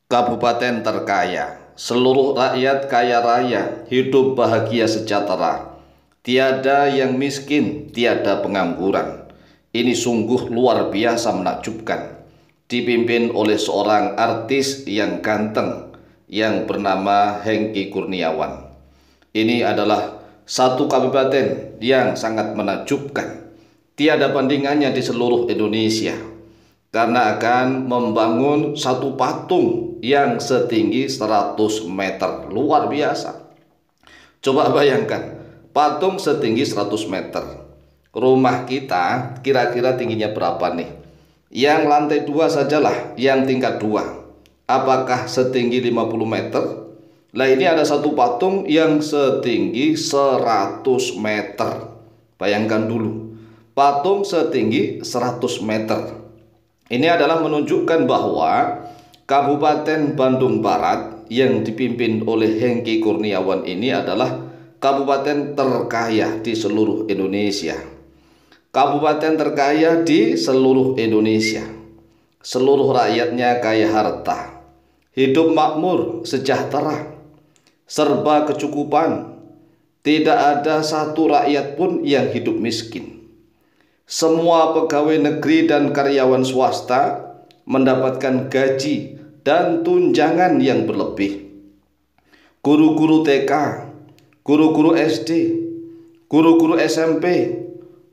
Kabupaten terkaya, seluruh rakyat kaya raya, hidup bahagia sejahtera. Tiada yang miskin, tiada pengangguran. Ini sungguh luar biasa menakjubkan. Dipimpin oleh seorang artis yang ganteng yang bernama Hengky Kurniawan. Ini adalah satu kabupaten yang sangat menakjubkan. Tiada bandingannya di seluruh Indonesia, karena akan membangun satu patung yang setinggi 100 meter. Luar biasa. Coba bayangkan, patung setinggi 100 meter. Rumah kita kira-kira tingginya berapa nih? Yang lantai 2 sajalah, yang tingkat 2. Apakah setinggi 50 meter? Lah ini ada satu patung yang setinggi 100 meter. Bayangkan dulu, patung setinggi 100 meter. Ini adalah menunjukkan bahwa Kabupaten Bandung Barat yang dipimpin oleh Hengky Kurniawan ini adalah kabupaten terkaya di seluruh Indonesia. Kabupaten terkaya di seluruh Indonesia. Seluruh rakyatnya kaya harta, hidup makmur, sejahtera, serba kecukupan. Tidak ada satu rakyat pun yang hidup miskin. Semua pegawai negeri dan karyawan swasta mendapatkan gaji dan tunjangan yang berlebih. Guru-guru TK, guru-guru SD, guru-guru SMP,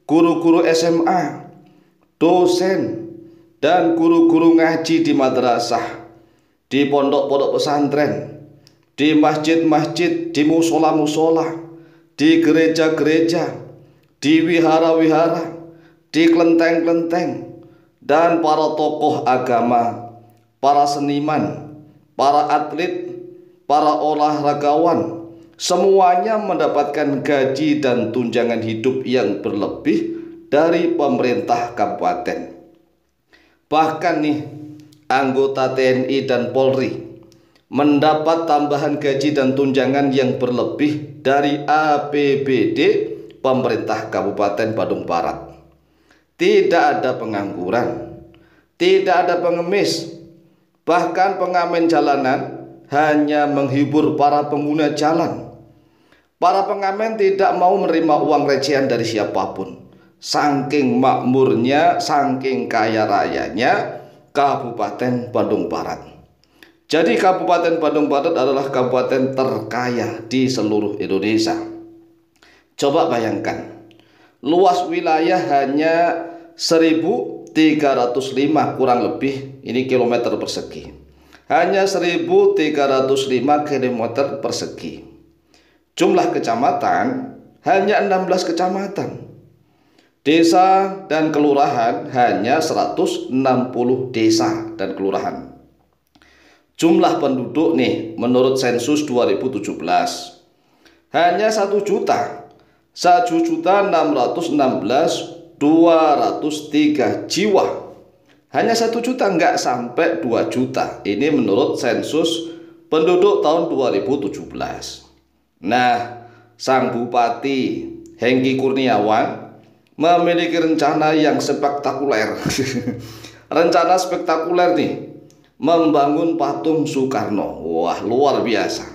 guru-guru SMA, dosen, dan guru-guru ngaji di madrasah, di pondok-pondok pesantren, di masjid-masjid, di musola-musola, di gereja-gereja, di wihara-wihara, di kelenteng-kelenteng, dan para tokoh agama, para seniman, para atlet, para olahragawan, semuanya mendapatkan gaji dan tunjangan hidup yang berlebih dari pemerintah kabupaten. Bahkan nih, anggota TNI dan Polri mendapat tambahan gaji dan tunjangan yang berlebih dari APBD pemerintah Kabupaten Bandung Barat. Tidak ada pengangguran, tidak ada pengemis, bahkan pengamen jalanan hanya menghibur para pengguna jalan. Para pengamen tidak mau menerima uang recehan dari siapapun. Saking makmurnya, saking kaya rayanya Kabupaten Bandung Barat. Jadi Kabupaten Bandung Barat adalah kabupaten terkaya di seluruh Indonesia. Coba bayangkan, luas wilayah hanya 1.305 kurang lebih, ini kilometer persegi. Hanya 1.305 kilometer persegi. Jumlah kecamatan hanya 16 kecamatan. Desa dan kelurahan hanya 160 desa dan kelurahan. Jumlah penduduk nih menurut sensus 2017 hanya 1.616.203 jiwa. Hanya 1 juta, nggak sampai 2 juta. Ini menurut sensus penduduk tahun 2017. Nah, sang Bupati Hengky Kurniawan memiliki rencana yang spektakuler. Rencana spektakuler nih, membangun patung Soekarno. Wah, luar biasa.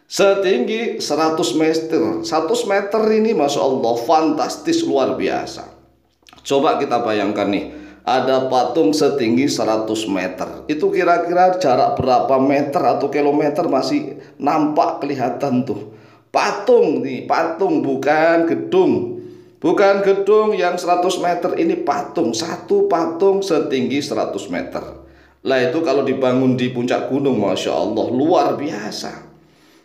Setinggi 100 meter. 100 meter ini Masya Allah, fantastis, luar biasa. Coba kita bayangkan nih, ada patung setinggi 100 meter. Itu kira-kira jarak berapa meter atau kilometer masih nampak kelihatan tuh. Patung nih, patung, bukan gedung. Bukan gedung yang 100 meter, ini patung. Satu patung setinggi 100 meter. Lah itu kalau dibangun di puncak gunung, Masya Allah, luar biasa.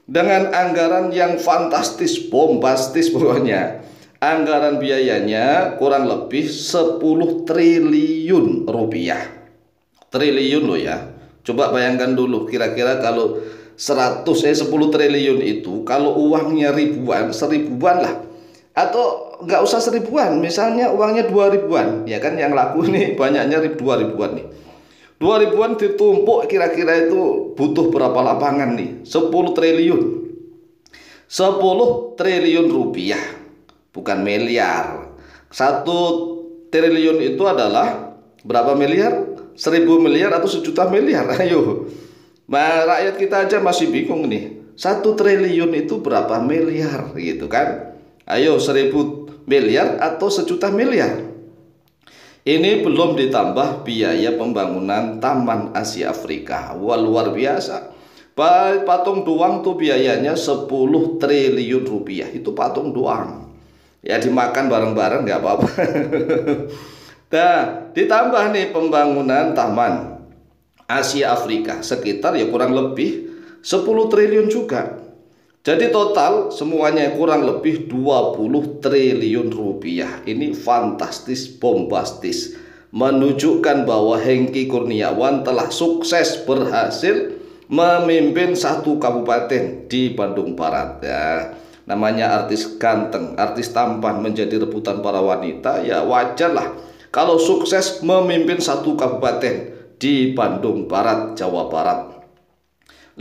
Dengan anggaran yang fantastis, bombastis pokoknya. Anggaran biayanya kurang lebih 10 triliun rupiah. Triliun loh ya. Coba bayangkan dulu, kira-kira kalau 10 triliun itu, kalau uangnya ribuan, seribuan lah. Atau nggak usah seribuan, misalnya uangnya 2.000-an. Ya kan yang laku nih banyaknya 2.000-an nih. 2.000-an ditumpuk, kira-kira itu butuh berapa lapangan nih? 10 triliun. 10 triliun rupiah. Bukan miliar. 1 triliun itu adalah berapa miliar? 1.000 miliar atau 1 juta miliar? Ayo. Nah, rakyat kita aja masih bingung nih. 1 triliun itu berapa miliar gitu kan? Ayo 1.000 miliar atau 1 juta miliar. Ini belum ditambah biaya pembangunan Taman Asia Afrika. Wah, luar biasa. Patung doang tuh biayanya 10 triliun rupiah. Itu patung doang. Ya dimakan bareng-bareng nggak apa-apa. Nah, ditambah nih pembangunan Taman Asia Afrika sekitar ya kurang lebih 10 triliun juga. Jadi total semuanya kurang lebih 20 triliun rupiah. Ini fantastis, bombastis, menunjukkan bahwa Hengky Kurniawan telah sukses berhasil memimpin satu kabupaten di Bandung Barat ya. Namanya artis ganteng, artis tampan menjadi rebutan para wanita, ya wajar lah kalau sukses memimpin satu kabupaten di Bandung Barat, Jawa Barat.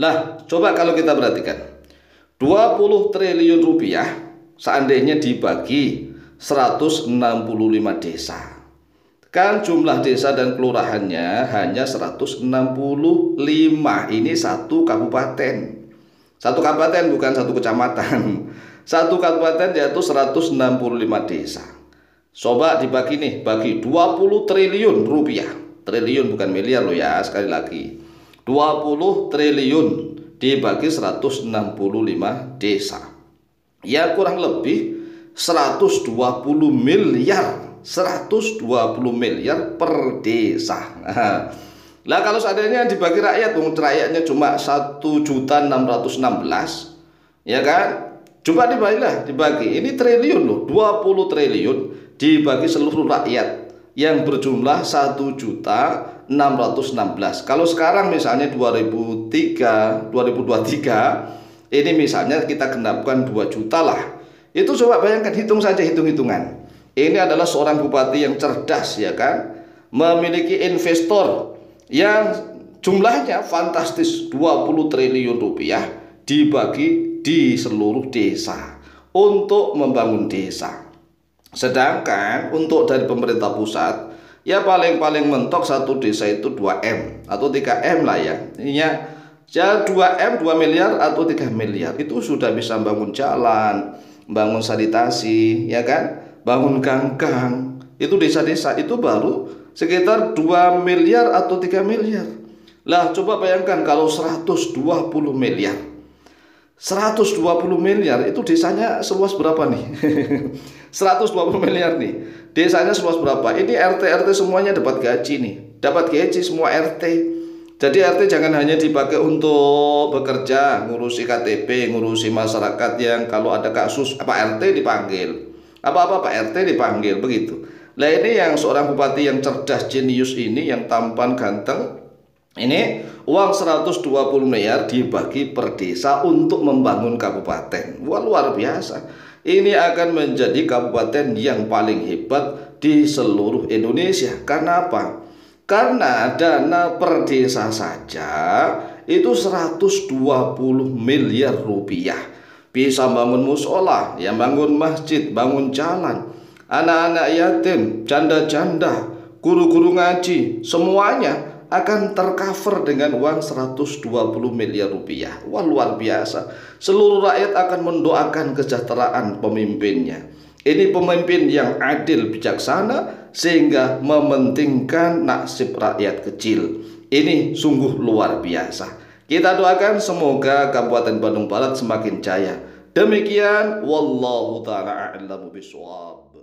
Nah, coba kalau kita perhatikan 20 triliun rupiah seandainya dibagi 165 desa. Kan jumlah desa dan kelurahannya hanya 165. Ini satu kabupaten. Satu kabupaten bukan satu kecamatan. Satu kabupaten yaitu 165 desa. Coba dibagi nih, bagi 20 triliun rupiah. Triliun bukan miliar loh ya, sekali lagi. 20 triliun dibagi 165 desa. Ya kurang lebih 120 miliar. 120 miliar per desa. Lah kalau seandainya dibagi rakyat, rakyatnya cuma 1.616, ya kan? Coba dibagi. Ini triliun loh, 20 triliun dibagi seluruh rakyat yang berjumlah 1.616. Kalau sekarang misalnya 2023 ini misalnya kita genapkan 2 juta lah. Itu coba bayangkan, hitung saja hitung-hitungan. Ini adalah seorang bupati yang cerdas ya kan, memiliki investor yang jumlahnya fantastis, 20 triliun rupiah dibagi di seluruh desa untuk membangun desa. Sedangkan untuk dari pemerintah pusat ya paling mentok satu desa itu 2M atau 3M lah ya. Ininya ya 2M, 2 miliar atau 3 miliar itu sudah bisa bangun jalan, bangun sanitasi ya kan, bangun gang-gang. Itu desa-desa itu baru sekitar 2 miliar atau 3 miliar. Lah coba bayangkan kalau 120 miliar. 120 miliar itu desanya seluas berapa nih? 120 miliar nih, desanya seluas berapa? Ini RT semuanya dapat gaji nih, dapat gaji semua RT. Jadi RT jangan hanya dipakai untuk bekerja, ngurusi KTP, ngurusi masyarakat yang kalau ada kasus Pak RT dipanggil, apa-apa Pak RT dipanggil begitu. Nah ini yang seorang bupati yang cerdas, jenius ini, yang tampan ganteng. Ini uang 120 miliar dibagi per desa untuk membangun kabupaten. Wah luar biasa. Ini akan menjadi kabupaten yang paling hebat di seluruh Indonesia. Karena apa? Karena dana per desa saja itu 120 miliar rupiah. Bisa bangun musola, ya bangun masjid, bangun jalan, anak-anak yatim, janda-janda, guru-guru ngaji, semuanya akan tercover dengan uang 120 miliar rupiah. Wah luar biasa. Seluruh rakyat akan mendoakan kesejahteraan pemimpinnya. Ini pemimpin yang adil, bijaksana, sehingga mementingkan nasib rakyat kecil. Ini sungguh luar biasa. Kita doakan semoga Kabupaten Bandung Barat semakin jaya. Demikian wallahu ta'ala a'lamu bishawab.